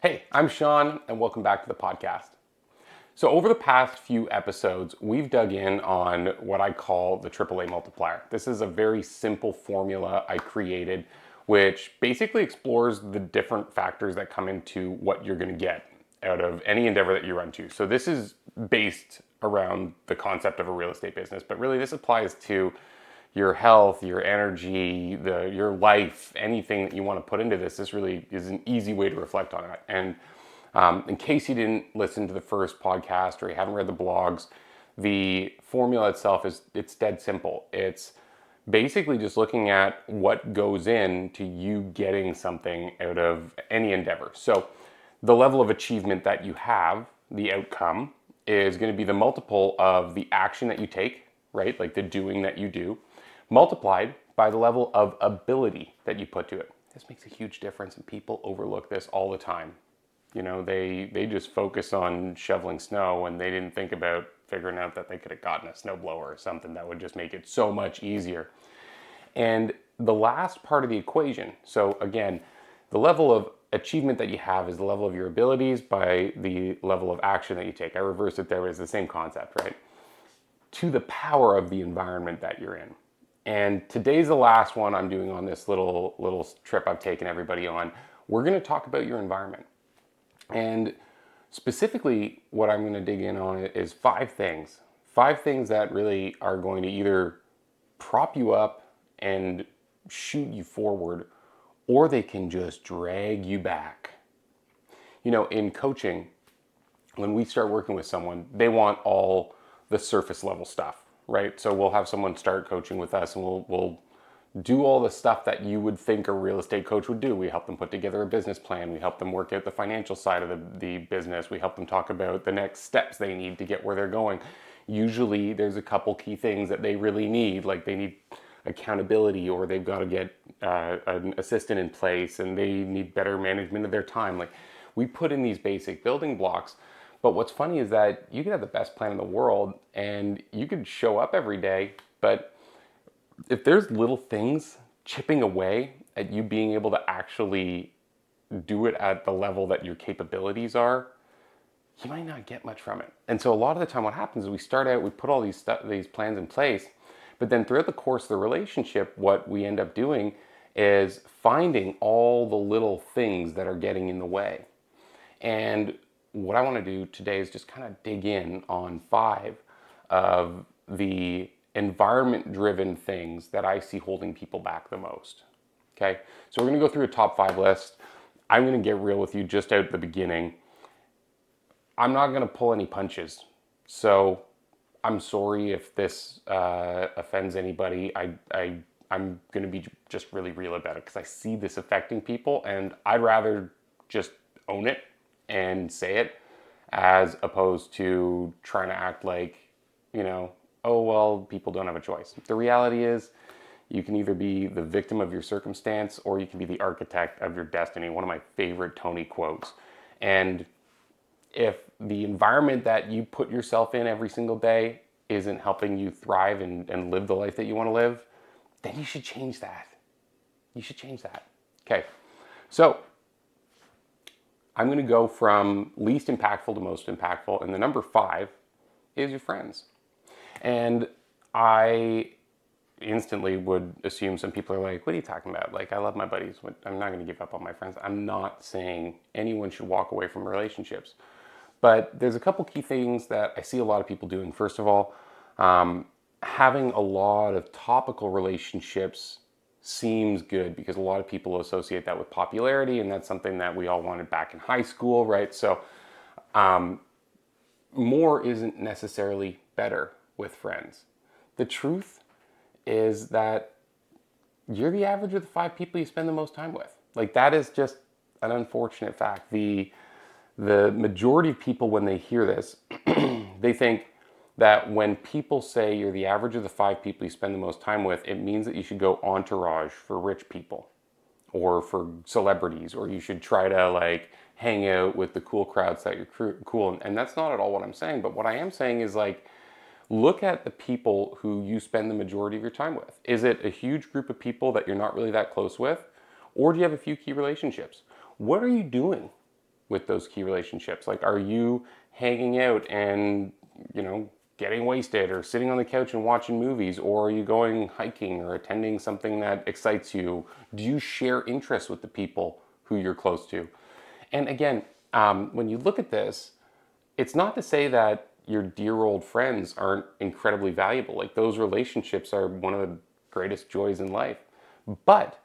Hey, I'm Sean, and welcome back to the podcast. So, over the past few episodes, we've dug in on what I call the AAA multiplier. This is a very simple formula I created, which basically explores the different factors that come into what you're going to get out of any endeavor that you run to. So, this is based around the concept of a real estate business, but really, this applies to your health, your energy, your life, anything that you want to put into this. This really is an easy way to reflect on it. And in case you didn't listen to the first podcast or you haven't read the blogs, the formula itself it's dead simple. It's basically just looking at what goes into you getting something out of any endeavor. So the level of achievement that you have, the outcome, is going to be the multiple of the action that you take, right? Like the doing that you do, multiplied by the level of ability that you put to it. This makes a huge difference, and people overlook this all the time. You know, they just focus on shoveling snow, and they didn't think about figuring out that they could have gotten a snowblower or something that would just make it so much easier. And the last part of the equation, so again, the level of achievement that you have is the level of your abilities by the level of action that you take. I reversed it there, but it's the same concept, right? To the power of the environment that you're in. And today's the last one I'm doing on this little trip I've taken everybody on. We're going to talk about your environment. And specifically, what I'm going to dig in on is five things. Five things that really are going to either prop you up and shoot you forward, or they can just drag you back. You know, in coaching, when we start working with someone, they want all the surface level stuff, right? So we'll have someone start coaching with us, and we'll do all the stuff that you would think a real estate coach would do. We help them put together a business plan. We help them work out the financial side of the business. We help them talk about the next steps they need to get where they're going. Usually there's a couple key things that they really need, like they need accountability, or they've got to get an assistant in place, and they need better management of their time. Like, we put in these basic building blocks. But what's funny is that you could have the best plan in the world and you could show up every day, but if there's little things chipping away at you being able to actually do it at the level that your capabilities are, you might not get much from it. And so a lot of the time what happens is we start out, we put all these plans in place, but then throughout the course of the relationship, what we end up doing is finding all the little things that are getting in the way. And what I want to do today is just kind of dig in on five of the environment-driven things that I see holding people back the most. Okay, so we're going to go through a top five list. I'm going to get real with you just out at the beginning. I'm not going to pull any punches, so I'm sorry if this offends anybody. I'm going to be just really real about it because I see this affecting people, and I'd rather just own it and say it as opposed to trying to act like, you know, oh, well, people don't have a choice. The reality is you can either be the victim of your circumstance or you can be the architect of your destiny. One of my favorite Tony quotes. And if the environment that you put yourself in every single day isn't helping you thrive and live the life that you want to live, then you should change that. You should change that. Okay, so I'm going to go from least impactful to most impactful, and the number five is your friends. And I instantly would assume some people are like, what are you talking about? Like, I love my buddies. I'm not going to give up on my friends. I'm not saying anyone should walk away from relationships. But there's a couple key things that I see a lot of people doing. First of all, having a lot of topical relationships seems good because a lot of people associate that with popularity, and that's something that we all wanted back in high school, right? So more isn't necessarily better with friends. The truth is that you're the average of the five people you spend the most time with. Like, that is just an unfortunate fact. The majority of people, when they hear this, they think that when people say you're the average of the five people you spend the most time with, it means that you should go entourage for rich people or for celebrities, or you should try to like hang out with the cool crowds that you're cool. And that's not at all what I'm saying. But what I am saying is, like, look at the people who you spend the majority of your time with. Is it a huge group of people that you're not really that close with? Or do you have a few key relationships? What are you doing with those key relationships? Like, are you hanging out and, getting wasted or sitting on the couch and watching movies? Or are you going hiking or attending something that excites you? Do you share interests with the people who you're close to? And again, when you look at this, it's not to say that your dear old friends aren't incredibly valuable. Like, those relationships are one of the greatest joys in life. But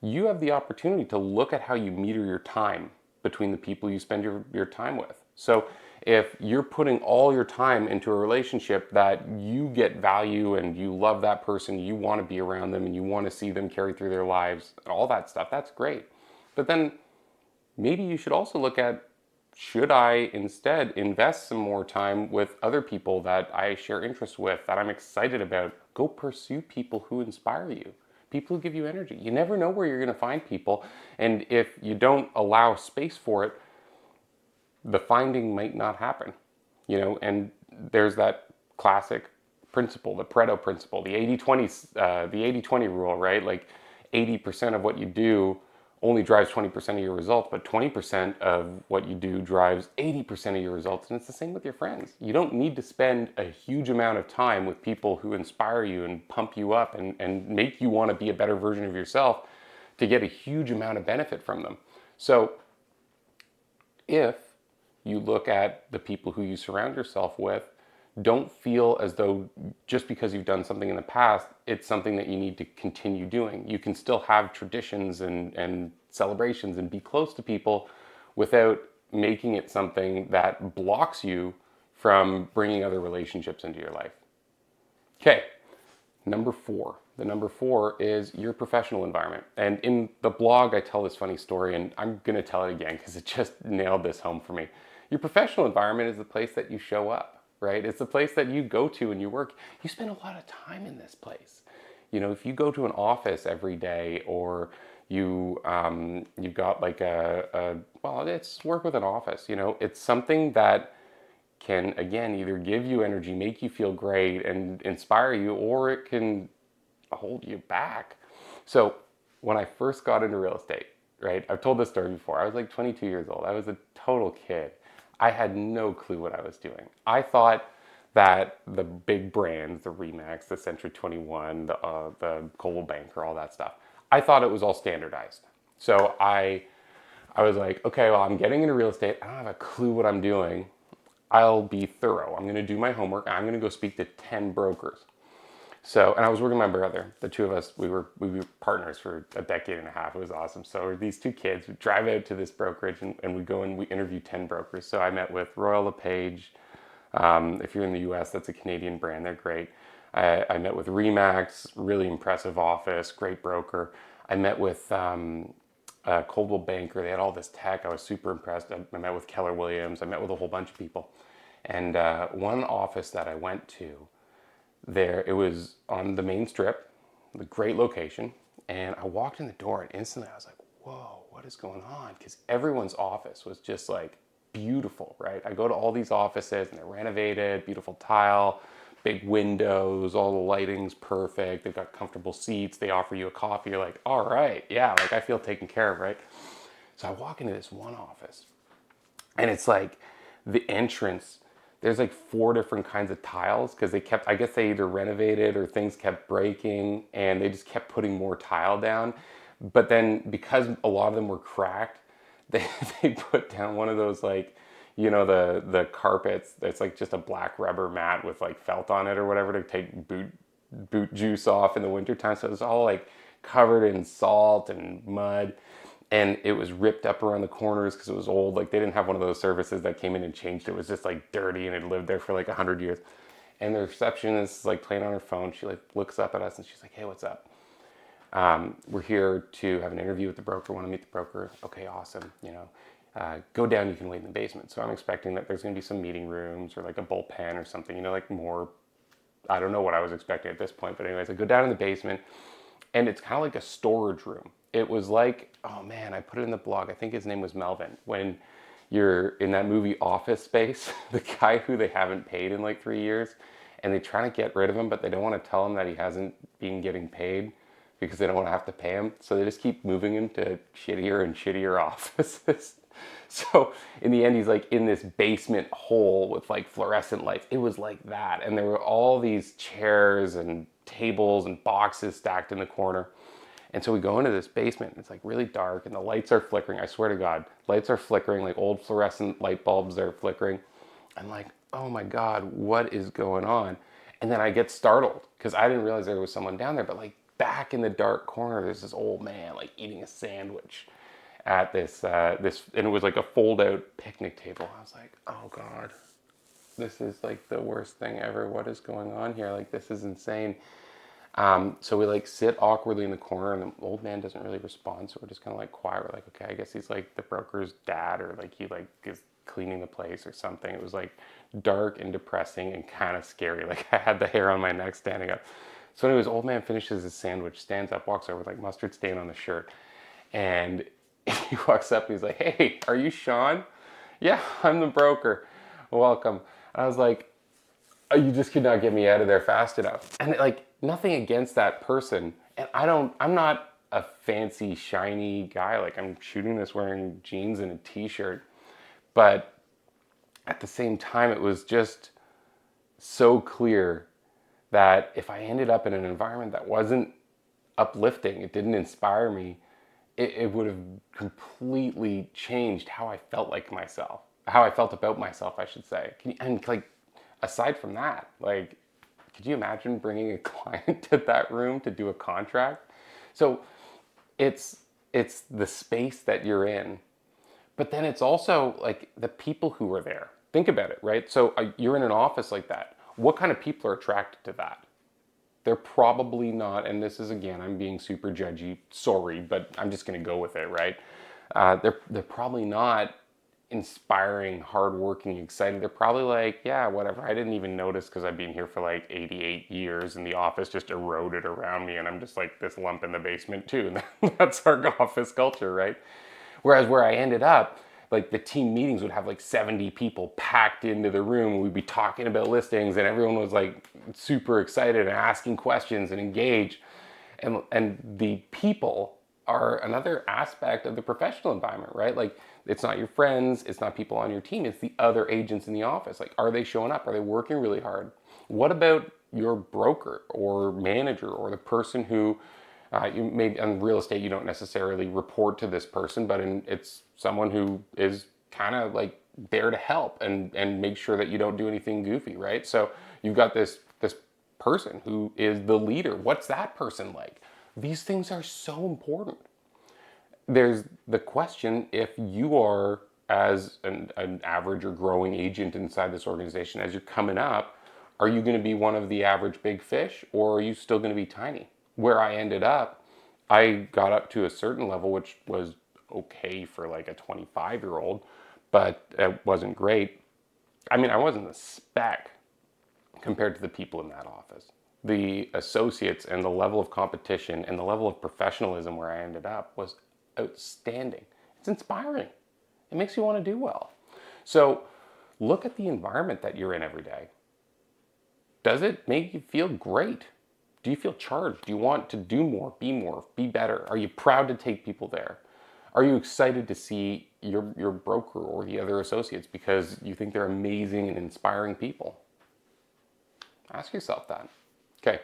you have the opportunity to look at how you meter your time between the people you spend your time with. So if you're putting all your time into a relationship that you get value and you love that person, you want to be around them and you want to see them carry through their lives, all that stuff, that's great. But then maybe you should also look at, should I instead invest some more time with other people that I share interests with, that I'm excited about? Go pursue people who inspire you, people who give you energy. You never know where you're going to find people. And if you don't allow space for it, the finding might not happen. And there's that classic principle, the Pareto principle, the 80-20 rule, right? Like, 80% of what you do only drives 20% of your results, but 20% of what you do drives 80% of your results. And it's the same with your friends. You don't need to spend a huge amount of time with people who inspire you and pump you up and make you want to be a better version of yourself to get a huge amount of benefit from them. So if you look at the people who you surround yourself with, don't feel as though just because you've done something in the past, it's something that you need to continue doing. You can still have traditions and celebrations and be close to people without making it something that blocks you from bringing other relationships into your life. Okay, number 4. The number 4 is your professional environment. And in the blog, I tell this funny story, and I'm going to tell it again because it just nailed this home for me. Your professional environment is the place that you show up, right? It's the place that you go to and you work. You spend a lot of time in this place. If you go to an office every day, or you've got like it's work with an office. It's something that can, again, either give you energy, make you feel great and inspire you, or it can hold you back. So when I first got into real estate, right, I've told this story before. I was like 22 years old. I was a total kid. I had no clue what I was doing. I thought that the big brands, the Remax, the Century 21, the Coldwell Banker, all that stuff, I thought it was all standardized. So I was like, okay, well, I'm getting into real estate. I don't have a clue what I'm doing. I'll be thorough. I'm going to do my homework. I'm going to go speak to 10 brokers. So, and I was working with my brother. The two of us, we were partners for a decade and a half. It was awesome. So these two kids would drive out to this brokerage and we go and we interview 10 brokers. So I met with Royal LePage. If you're in the US, that's a Canadian brand. They're great. I met with Remax, really impressive office, great broker. I met with Coldwell Banker. They had all this tech. I was super impressed. I met with Keller Williams. I met with a whole bunch of people. And one office that I went to, it was on the main strip, the great location. And I walked in the door and instantly I was like, whoa, what is going on? Because everyone's office was just like beautiful, right? I go to all these offices and they're renovated, beautiful tile, big windows, all the lighting's perfect. They've got comfortable seats. They offer you a coffee. You're like, all right, yeah, like I feel taken care of, right? So I walk into this one office and it's like the entrance, there's like 4 different kinds of tiles because I guess they either renovated or things kept breaking and they just kept putting more tile down. But then because a lot of them were cracked, they put down one of those, like, the carpets that's like just a black rubber mat with like felt on it or whatever to take boot juice off in the wintertime. So it was all like covered in salt and mud. And it was ripped up around the corners because it was old. Like, they didn't have one of those services that came in and changed. It was just like dirty and it lived there for like 100 years. And the receptionist is like playing on her phone. She like looks up at us and she's like, hey, what's up? We're here to have an interview with the broker. Want to meet the broker? Okay, awesome. Go down. You can wait in the basement. So I'm expecting that there's going to be some meeting rooms or like a bullpen or something. Like more. I don't know what I was expecting at this point, but anyways, I go down in the basement, and it's kind of like a storage room. It was like, oh man, I put it in the blog. I think his name was Melvin. When you're in that movie Office Space, the guy who they haven't paid in like 3 years, and they're trying to get rid of him, but they don't want to tell him that he hasn't been getting paid because they don't want to have to pay him. So they just keep moving him to shittier and shittier offices. So in the end, he's like in this basement hole with like fluorescent lights. It was like that. And there were all these chairs and tables and boxes stacked in the corner. And so we go into this basement, and it's like really dark, and the lights are flickering. I swear to God, lights are flickering, like old fluorescent light bulbs are flickering. I'm like, oh my God, what is going on? And then I get startled because I didn't realize there was someone down there, but like back in the dark corner, there's this old man like eating a sandwich at this, and it was like a fold-out picnic table. I was like, oh God, this is like the worst thing ever. What is going on here? Like, this is insane. So we like sit awkwardly in the corner, and the old man doesn't really respond. So we're just kind of like quiet. We're like, okay, I guess he's like the broker's dad, or like he like is cleaning the place or something. It was like dark and depressing and kind of scary. Like I had the hair on my neck standing up. So anyways, old man finishes his sandwich, stands up, walks over with like mustard stain on the shirt, and he walks up and he's like, hey, are you Sean? Yeah, I'm the broker. Welcome. And I was like, oh, you just could not get me out of there fast enough. And like, nothing against that person. And I'm not a fancy, shiny guy. Like, I'm shooting this wearing jeans and a t-shirt. But at the same time, it was just so clear that if I ended up in an environment that wasn't uplifting, it didn't inspire me, it would have completely changed how I felt like myself, how I felt about myself, I should say. And like, aside from that, like, could you imagine bringing a client to that room to do a contract? So it's the space that you're in, but then it's also like the people who are there. Think about it, right? So you're in an office like that. What kind of people are attracted to that? They're probably not, and this is again, I'm being super judgy, sorry, but I'm just gonna go with it, right? They're probably not inspiring, hardworking, excited. They're probably like, yeah, whatever. I didn't even notice because I've been here for like 88 years and the office just eroded around me and I'm just like this lump in the basement too. And that's our office culture, right? Whereas where I ended up, like the team meetings would have like 70 people packed into the room. We'd be talking about listings and everyone was like super excited and asking questions and engaged. And the people are another aspect of the professional environment, right? Like, it's not your friends, it's not people on your team, it's the other agents in the office. Like, are they showing up? Are they working really hard? What about your broker or manager or the person who you maybe in real estate you don't necessarily report to this person, but it's someone who is kind of like there to help and make sure that you don't do anything goofy, right? So you've got this person who is the leader. What's that person like? These things are so important. There's the question, if you are as an average or growing agent inside this organization, as you're coming up, are you going to be one of the average big fish, or are you still going to be tiny? Where I ended up, I got up to a certain level, which was okay for like a 25-year-old, but it wasn't great. I mean, I wasn't a speck compared to the people in that office. The associates and the level of competition and the level of professionalism where I ended up was outstanding. It's inspiring. It makes you want to do well. So look at the environment that you're in every day. Does it make you feel great? Do you feel charged? Do you want to do more, be better? Are you proud to take people there? Are you excited to see your broker or the other associates because you think they're amazing and inspiring people? Ask yourself that. Okay,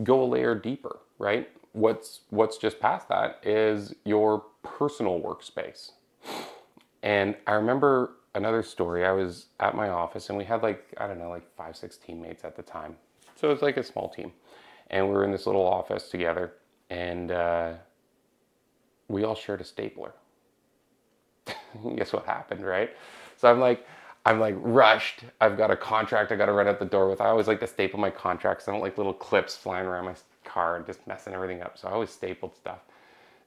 go a layer deeper, right? What's just past that is your personal workspace. And I remember another story. I was at my office and we had like, I don't know, like 5-6 teammates at the time. So it was like a small team. And we were in this little office together and we all shared a stapler. Guess what happened, right? So I'm like rushed. I've got a contract I got to run out the door with. I always like to staple my contracts. I don't like little clips flying around my car and just messing everything up. So I always stapled stuff.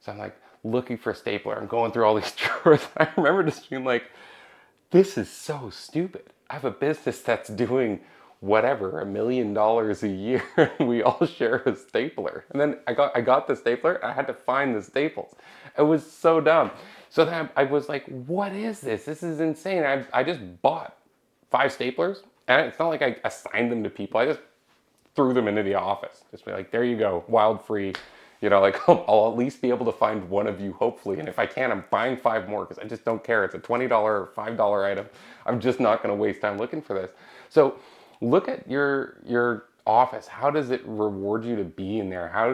So I'm like looking for a stapler. I'm going through all these drawers. I remember just being like, this is so stupid. I have a business that's doing whatever, $1 million a year, and we all share a stapler. And then I got the stapler, I had to find the staples. It was so dumb. So then I was like, what is this? This is insane. I just bought 5 staplers, and it's not like I assigned them to people. I just threw them into the office. Just be like, there you go, wild free, Like I'll at least be able to find one of you, hopefully. And if I can, I'm buying 5 more because I just don't care. It's a $20 or $5 item. I'm just not going to waste time looking for this. So look at your office. How does it reward you to be in there? How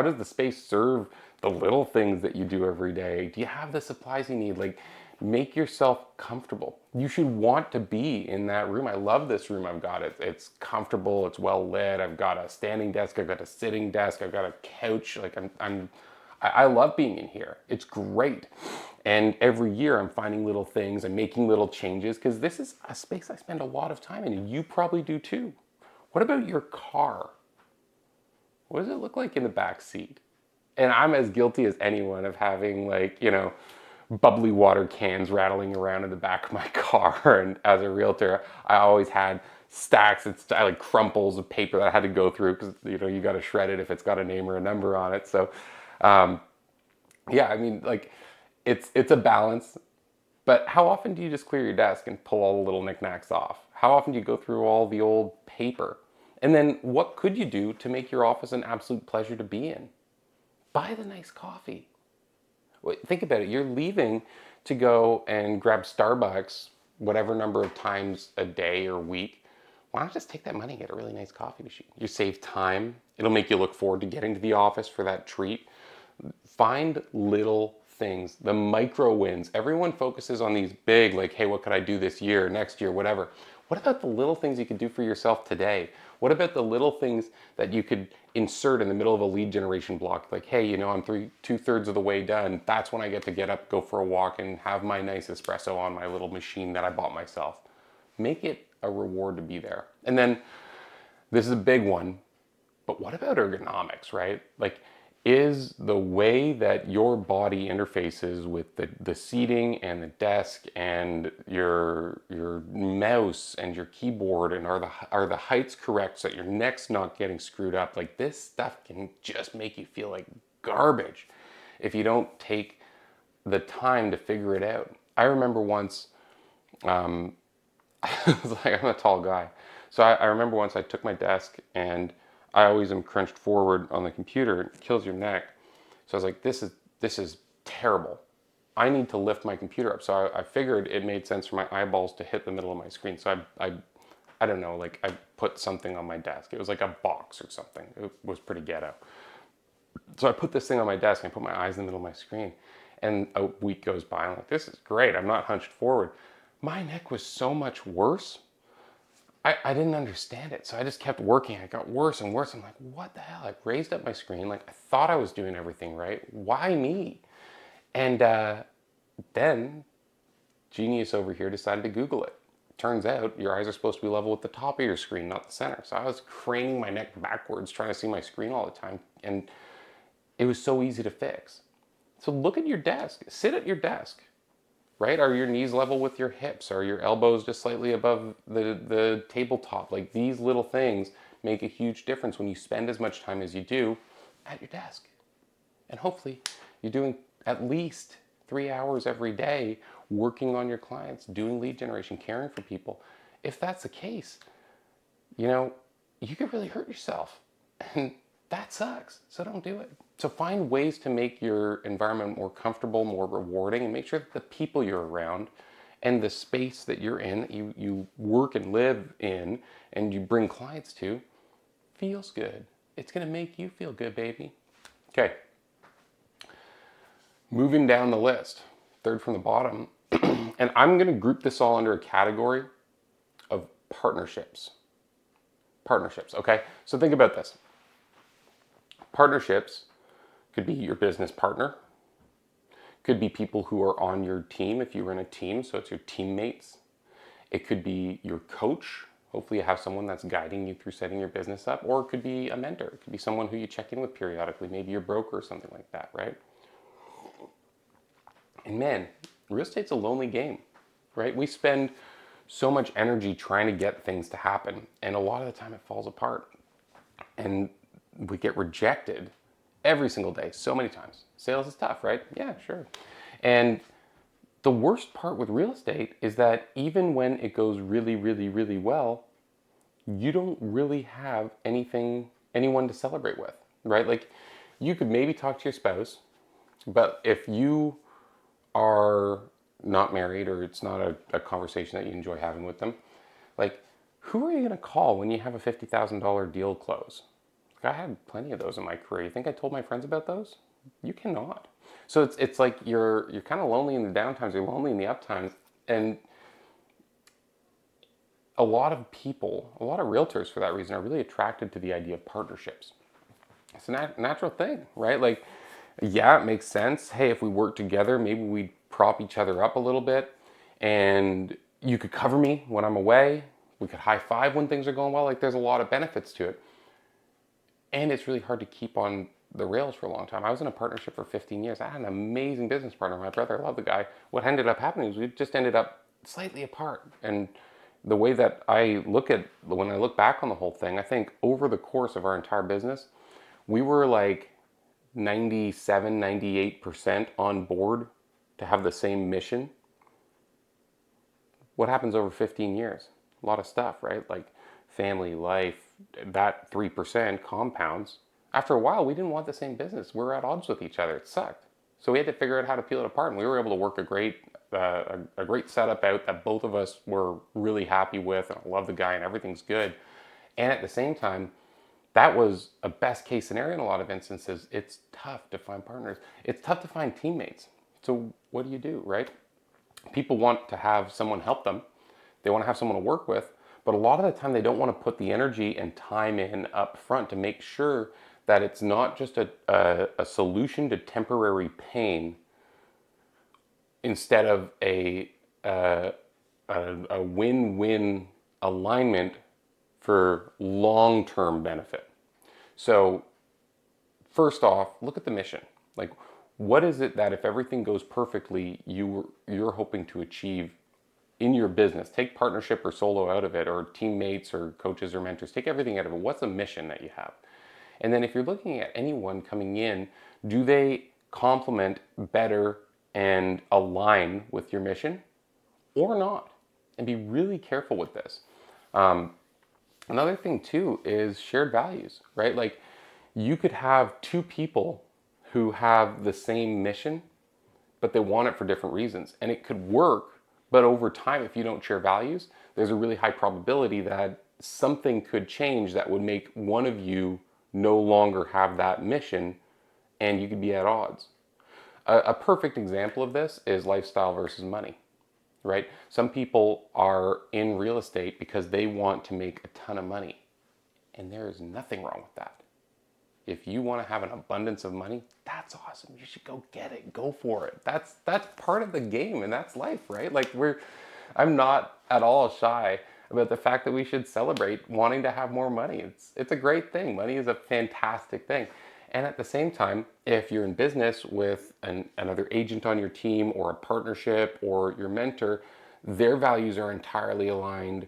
does the space serve the little things that you do every day? Do you have the supplies you need? Like, make yourself comfortable. You should want to be in that room. I love this room I've got. It's comfortable. It's well lit. I've got a standing desk. I've got a sitting desk. I've got a couch. Like I love being in here. It's great. And every year I'm finding little things. I'm making little changes because this is a space I spend a lot of time in, and you probably do too. What about your car? What does it look like in the back seat? And I'm as guilty as anyone of having, like, bubbly water cans rattling around in the back of my car. And as a realtor, I always had stacks and like crumples of paper that I had to go through because you got to shred it if it's got a name or a number on it. So yeah, I mean, like, it's a balance. But how often do you just clear your desk and pull all the little knickknacks off? How often do you go through all the old paper? And then what could you do to make your office an absolute pleasure to be in? Buy the nice coffee. Think about it. You're leaving to go and grab Starbucks whatever number of times a day or week. Why not just take that money and get a really nice coffee machine? You save time. It'll make you look forward to getting to the office for that treat. Find little things, the micro wins. Everyone focuses on these big, like, hey, what could I do this year, next year, whatever. What about the little things you could do for yourself today? What about the little things that you could insert in the middle of a lead generation block? Like, hey, I'm 2/3 of the way done. That's when I get up, go for a walk, and have my nice espresso on my little machine that I bought myself. Make it a reward to be there. And then this is a big one, but what about ergonomics, right? Like, is the way that your body interfaces with the seating and the desk and your mouse and your keyboard, and are the heights correct so that your neck's not getting screwed up? Like, this stuff can just make you feel like garbage if you don't take the time to figure it out. I remember once, like, I'm a tall guy, so I remember once I took my desk, and I always am crunched forward on the computer. It kills your neck. So I was like, this is terrible. I need to lift my computer up. So I figured it made sense for my eyeballs to hit the middle of my screen. So I don't know, like, I put something on my desk. It was like a box or something. It was pretty ghetto. So I put this thing on my desk and I put my eyes in the middle of my screen. And a week goes by. I'm like, this is great. I'm not hunched forward. My neck was so much worse. I didn't understand it. So I just kept working. It got worse and worse. I'm like, what the hell? I raised up my screen. Like, I thought I was doing everything right. Why me? And then genius over here decided to Google it. Turns out your eyes are supposed to be level with the top of your screen, not the center. So I was craning my neck backwards trying to see my screen all the time. And it was so easy to fix. So look at your desk. Sit at your desk. Right? Are your knees level with your hips? Are your elbows just slightly above the tabletop? Like, these little things make a huge difference when you spend as much time as you do at your desk. And hopefully you're doing at least 3 hours every day working on your clients, doing lead generation, caring for people. If that's the case, you could really hurt yourself. And that sucks. So don't do it. So find ways to make your environment more comfortable, more rewarding, and make sure that the people you're around and the space that you're in, you work and live in, and you bring clients to, feels good. It's going to make you feel good, baby. Okay. Moving down the list, third from the bottom, and I'm going to group this all under a category of partnerships. Partnerships, okay? So think about this. Partnerships could be your business partner, could be people who are on your team if you run a team, so it's your teammates. It could be your coach. Hopefully you have someone that's guiding you through setting your business up, or it could be a mentor. It could be someone who you check in with periodically, maybe your broker or something like that, right? And man, real estate's a lonely game, right? We spend so much energy trying to get things to happen, and a lot of the time it falls apart. And we get rejected every single day, so many times. Sales is tough, right? Yeah, sure. And the worst part with real estate is that even when it goes really, really, really well, you don't really have anyone to celebrate with, right? Like, you could maybe talk to your spouse, but if you are not married or it's not a conversation that you enjoy having with them, like, who are you going to call when you have a $50,000 deal close? Like, I had plenty of those in my career. You think I told my friends about those? You cannot. So it's like you're kind of lonely in the downtimes, you're lonely in the uptimes, and a lot of people, a lot of realtors for that reason, are really attracted to the idea of partnerships. It's a natural thing, right? Like, yeah, it makes sense. Hey, if we work together, maybe we prop each other up a little bit, and you could cover me when I'm away. We could high five when things are going well. Like, there's a lot of benefits to it. And it's really hard to keep on the rails for a long time. I was in a partnership for 15 years. I had an amazing business partner, my brother. I love the guy. What ended up happening is we just ended up slightly apart. And the way that I look at, when I look back on the whole thing, I think over the course of our entire business, we were like 97, 98% on board to have the same mission. What happens over 15 years? A lot of stuff, right? Like family, life, that 3% compounds. After a while, we didn't want the same business. We were at odds with each other. It sucked. So we had to figure out how to peel it apart, and we were able to work a great setup out that both of us were really happy with, and I love the guy, and everything's good. And at the same time, that was a best case scenario in a lot of instances. It's tough to find partners. It's tough to find teammates. So what do, right? People want to have someone help them. They want to have someone to work with, but a lot of the time they don't want to put the energy and time in up front to make sure that it's not just a solution to temporary pain instead of a win-win alignment for long-term benefit. So first off, look at the mission. Like, what is it that if everything goes perfectly, you're hoping to achieve in your business? Take partnership or solo out of it, or teammates or coaches or mentors. Take everything out of it. What's the mission that you have? And then if you're looking at anyone coming in, do they complement better and align with your mission or not? And be really careful with this. Another thing too is shared values, right? Like, you could have two people who have the same mission, but they want it for different reasons. And it could work, but over time, if you don't share values, there's a really high probability that something could change that would make one of you no longer have that mission, and you could be at odds. A perfect example of this is lifestyle versus money, right? Some people are in real estate because they want to make a ton of money, and there is nothing wrong with that. If you want to have an abundance of money, that's awesome. You should go get it. Go for it. That's part of the game, and that's life, right? Like, I'm not at all shy about the fact that we should celebrate wanting to have more money. It's a great thing. Money is a fantastic thing. And at the same time, if you're in business with another agent on your team or a partnership or your mentor, their values are entirely aligned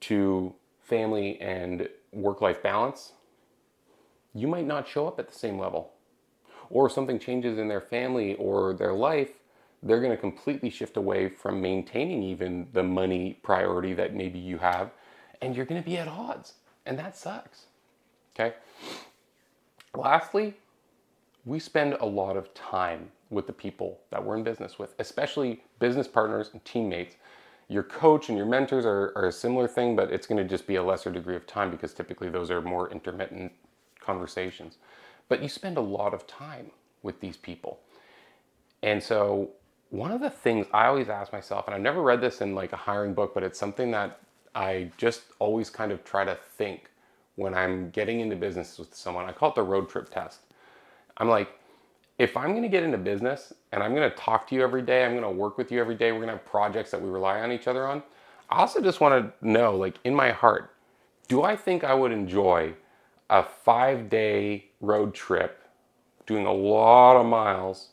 to family and work-life balance, you might not show up at the same level. Or if something changes in their family or their life, they're going to completely shift away from maintaining even the money priority that maybe you have, and you're going to be at odds. And that sucks. Okay? Lastly, we spend a lot of time with the people that we're in business with, especially business partners and teammates. Your coach and your mentors are a similar thing, but it's going to just be a lesser degree of time because typically those are more intermittent conversations. But you spend a lot of time with these people. And so one of the things I always ask myself, and I've never read this in like a hiring book, but it's something that I just always kind of try to think when I'm getting into business with someone. I call it the road trip test. I'm like, if I'm going to get into business and I'm going to talk to you every day, I'm going to work with you every day, we're going to have projects that we rely on each other on. I also just want to know, like, in my heart, do I think I would enjoy a 5-day road trip doing a lot of miles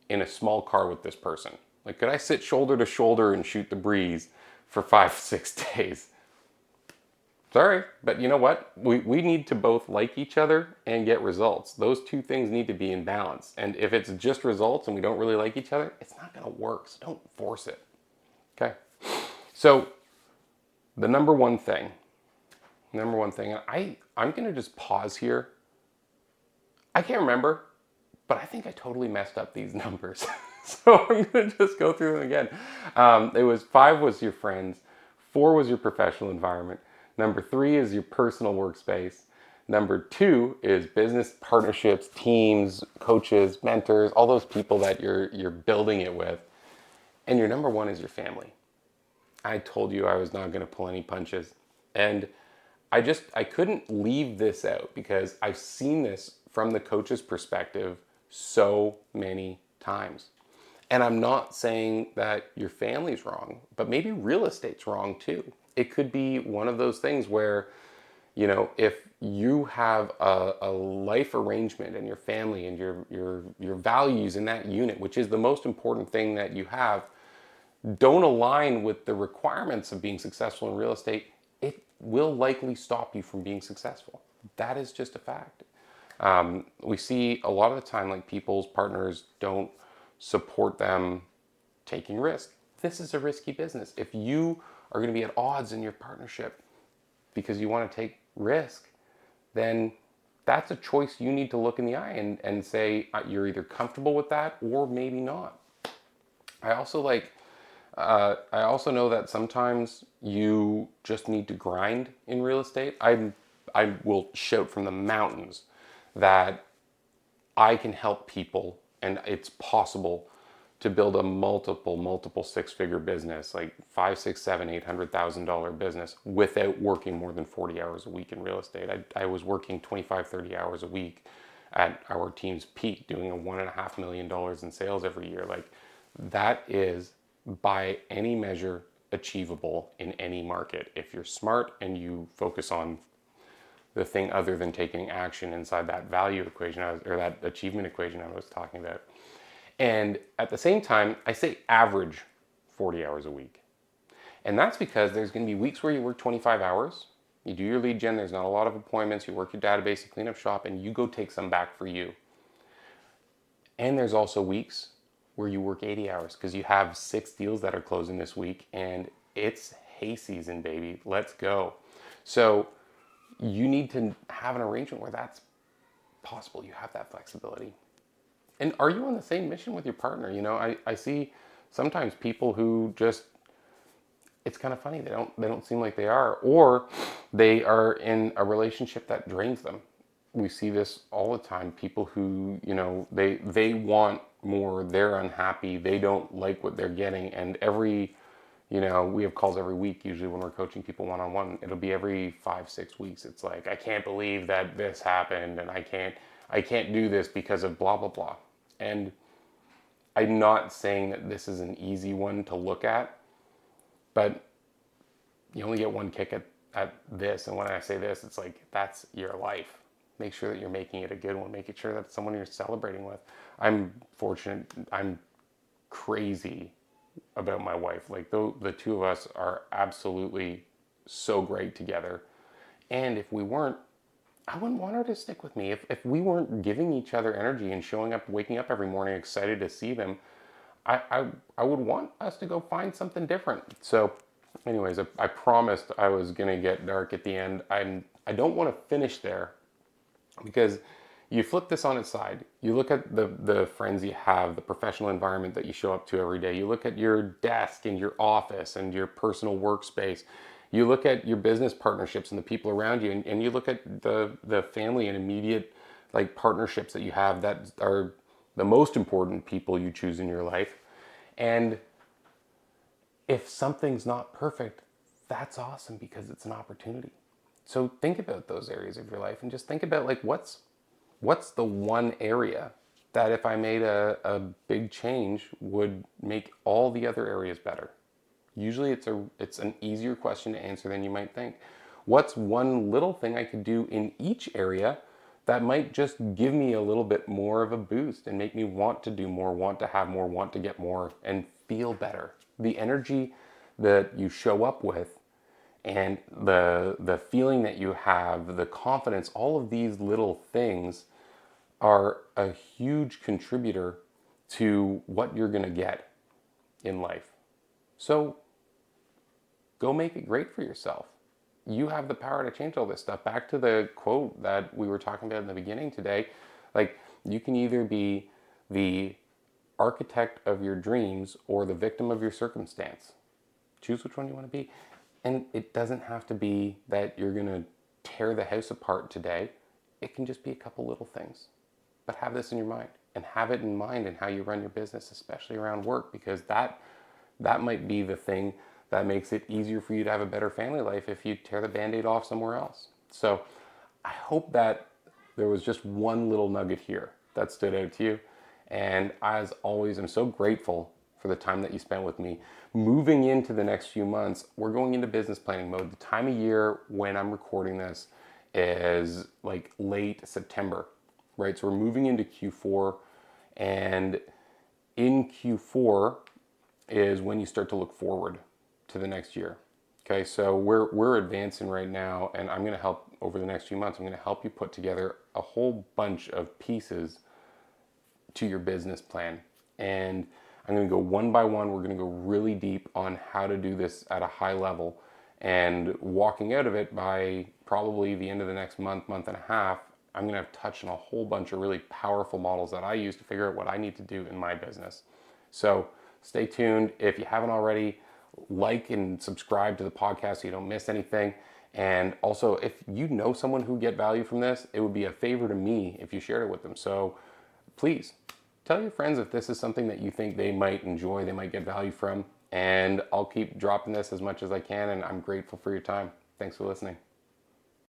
in a small car with this person? Like, could I sit shoulder to shoulder and shoot the breeze for 5-6 days? Sorry, but you know what? We need to both like each other and get results. Those two things need to be in balance. And if it's just results and we don't really like each other, it's not going to work. So don't force it. Okay? So the number one thing, I'm going to just pause here. I can't remember, but I think I totally messed up these numbers. So I'm going to just go through them again. It was 5 was your friends, 4 was your professional environment, number 3 is your personal workspace, number 2 is business partnerships, teams, coaches, mentors, all those people that you're building it with, and your number 1 is your family. I told you I was not going to pull any punches, and I couldn't leave this out because I've seen this from the coach's perspective so many times. And I'm not saying that your family's wrong, but maybe real estate's wrong too. It could be one of those things where, if you have a life arrangement and your family and your values in that unit, which is the most important thing that you have, don't align with the requirements of being successful in real estate, it will likely stop you from being successful. That is just a fact. We see a lot of the time, like people's partners don't support them taking risk. This is a risky business. If you are going to be at odds in your partnership because you want to take risk, then that's a choice you need to look in the eye and say you're either comfortable with that or maybe not. I also I also know that sometimes you just need to grind in real estate. I will shout from the mountains that I can help people, and it's possible to build a multiple 6-figure business, like 5, 6, 7, $800,000 business without working more than 40 hours a week in real estate. I was working 25, 30 hours a week at our team's peak, doing $1.5 million in sales every year. Like, that is by any measure achievable in any market if you're smart and you focus on the thing other than taking action inside that value equation or that achievement equation I was talking about. And at the same time, I say average 40 hours a week. And that's because there's going to be weeks where you work 25 hours, you do your lead gen, there's not a lot of appointments, you work your database, you clean up shop, and you go take some back for you. And there's also weeks where you work 80 hours because you have 6 deals that are closing this week and it's hay season, baby. Let's go. So you need to have an arrangement where that's possible. You have that flexibility. And are you on the same mission with your partner? I see sometimes people who just, it's kind of funny. They don't seem like they are, or they are in a relationship that drains them. We see this all the time. People who, they want more, they're unhappy, they don't like what they're getting, and we have calls every week usually when we're coaching people one-on-one. It'll be every 5, 6 weeks. It's like, I can't believe that this happened, and I can't do this because of blah blah blah. And I'm not saying that this is an easy one to look at, but you only get one kick at this. And when I say this, it's like, that's your life. Make sure that you're making it a good one. Make it sure that it's someone you're celebrating with. I'm fortunate. I'm crazy about my wife. Like, the two of us are absolutely so great together. And if we weren't, I wouldn't want her to stick with me. If we weren't giving each other energy and showing up, waking up every morning excited to see them, I would want us to go find something different. So anyways, I promised I was going to get dark at the end. I don't want to finish there because you flip this on its side. You look at the friends you have, the professional environment that you show up to every day. You look at your desk and your office and your personal workspace. You look at your business partnerships and the people around you, and you look at the family and immediate partnerships that you have that are the most important people you choose in your life. And if something's not perfect, that's awesome because it's an opportunity. So think about those areas of your life and just think about what's the one area that if I made a big change would make all the other areas better. Usually it's an easier question to answer than you might think. What's one little thing I could do in each area that might just give me a little bit more of a boost and make me want to do more, want to have more, want to get more, and feel better? The energy that you show up with and the feeling that you have, the confidence, all of these little things are a huge contributor to what you're going to get in life. So go make it great for yourself. You have the power to change all this stuff. Back to the quote that we were talking about in the beginning today, Like, you can either be the architect of your dreams or the victim of your circumstance. Choose which one you want to be. And it doesn't have to be that you're going to tear the house apart today. It can just be a couple little things. But have this in your mind, and have it in mind in how you run your business, especially around work, because that might be the thing that makes it easier for you to have a better family life if you tear the Band-Aid off somewhere else. So I hope that there was just one little nugget here that stood out to you. And as always, I'm so grateful for the time that you spent with me. Moving into the next few months, we're going into business planning mode. The time of year when I'm recording this is like late September, right? So we're moving into Q4, and in Q4 is when you start to look forward to the next year. Okay, so we're advancing right now, and I'm going to help over the next few months. I'm going to help you put together a whole bunch of pieces to your business plan. And I'm going to go one by one. We're going to go really deep on how to do this at a high level. And walking out of it by probably the end of the next month, month and a half, I'm going to have touched on a whole bunch of really powerful models that I use to figure out what I need to do in my business. So stay tuned. If you haven't already, like and subscribe to the podcast so you don't miss anything. And also, if you know someone who get value from this, it would be a favor to me if you shared it with them. So please tell your friends if this is something that you think they might enjoy, they might get value from. And I'll keep dropping this as much as I can, and I'm grateful for your time. Thanks for listening.